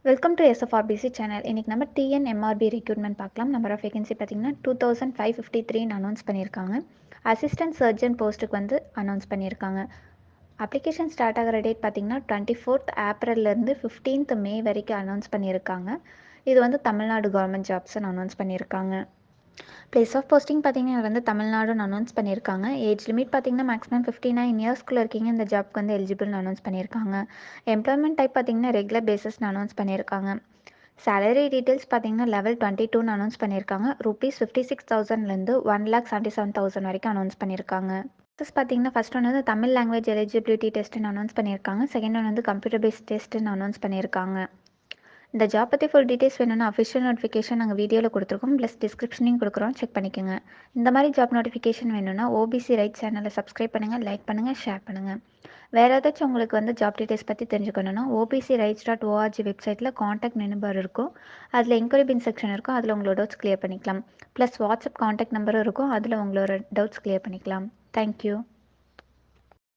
Welcome to எஸ்எஃப்ஆர்பிசி channel. இன்றைக்கி நம்ம TNMRB recruitment பார்க்கலாம். நம்பர் ஆஃப் வேகன்சி பார்த்திங்கன்னா 2553 அனௌன்ஸ் பண்ணியிருக்காங்க. அசிஸ்டன்ட் சர்ஜன் போஸ்ட்டுக்கு வந்து அனௌன்ஸ் பண்ணியிருக்காங்க. அப்ளிகேஷன் ஸ்டார்ட் ஆகிற டேட் பார்த்திங்கன்னா 24th ஏப்ரல்லேருந்து 15th மே வரைக்கும் அனௌன்ஸ் பண்ணியிருக்காங்க. இது வந்து தமிழ்நாடு கவர்மெண்ட் ஜாப்ஸ்ன்னு அனௌன்ஸ் பண்ணியிருக்காங்க. பிளேஸ் ஆஃப் போஸ்டிங் பார்த்தீங்கன்னா வந்து தமிழ்நாடுன்னு அனௌன்ஸ் பண்ணியிருக்காங்க. ஏஜ் லிமிட் பார்த்தீங்கன்னா மேக்ஸிமம் 59 இயர்ஸ்க்குள்ளே இருக்கீங்க இந்த ஜாப்க்கு வந்து எலிஜிபிள்னு அனௌன்ஸ் பண்ணியிருக்காங்க. எம்ப்ளாய்மெண்ட் டைப் பார்த்தீங்கன்னா ரெகுலர் பேசிஸ்னு அனௌன்ஸ் பண்ணியிருக்காங்க. சேலரி டீட்டெயில்ஸ் பார்த்தீங்கன்னா லெவல் 22ன்னு அனௌன்ஸ் பண்ணியிருக்காங்க. ₹56,000லேருந்து 1,77,000 வரைக்கும் அனௌன்ஸ் பண்ணியிருக்காங்க. பார்த்தீங்கன்னா ஃபர்ஸ்ட் ஒன் வந்து தமிழ் லாங்குவேஜ் எலிஜிபிலிட்டி டெஸ்ட்டுன்னு அனௌன்ஸ் பண்ணியிருக்காங்க. செகண்ட் ஒன் வந்து கம்ப்யூட்டர் பேஸ்ட் டெஸ்ட்டுன்னு அனௌன்ஸ் பண்ணியிருக்காங்க. இந்த ஜாப் பற்றி ஃபுல் டீட்டெயில்ஸ் வேணும்னா அஃபிஷியல் நோட்டிஃபிகேஷன் நாங்கள் வீடியோவில் கொடுத்துருக்கோம், ப்ளஸ் டிஸ்கிரிப்ஷனையும் கொடுக்குறோம், செக் பண்ணிக்கோங்க. இந்த மாதிரி ஜாப் நோட்டிஃபிகேஷன் வேணும்னா ஓபிசி ரைட் சேனலை சப்ஸ்கிரைப் பண்ணுங்கள், லைக் பண்ணுங்கள், ஷேர் பண்ணுங்கள். வேறு ஏதாச்சும் உங்களுக்கு வந்து ஜாப் டீட்டெயில்ஸ் பற்றி தெரிஞ்சுக்கணுன்னா obcrights.org வெப்சைட்டில் காண்டாக்ட் நம்பர் இருக்கும், அதில் என்கொயரி பின் செக்ஷன் இருக்கும், அதில் உங்களோட டவுட்ஸ் கிளியர் பண்ணிக்கலாம். ப்ளஸ் வாட்ஸ்அப் காண்டாக்ட் நம்பரும் இருக்கும், அதில் உங்களோட டவுட்ஸ் கிளியர் பண்ணிக்கலாம். தேங்க்யூ.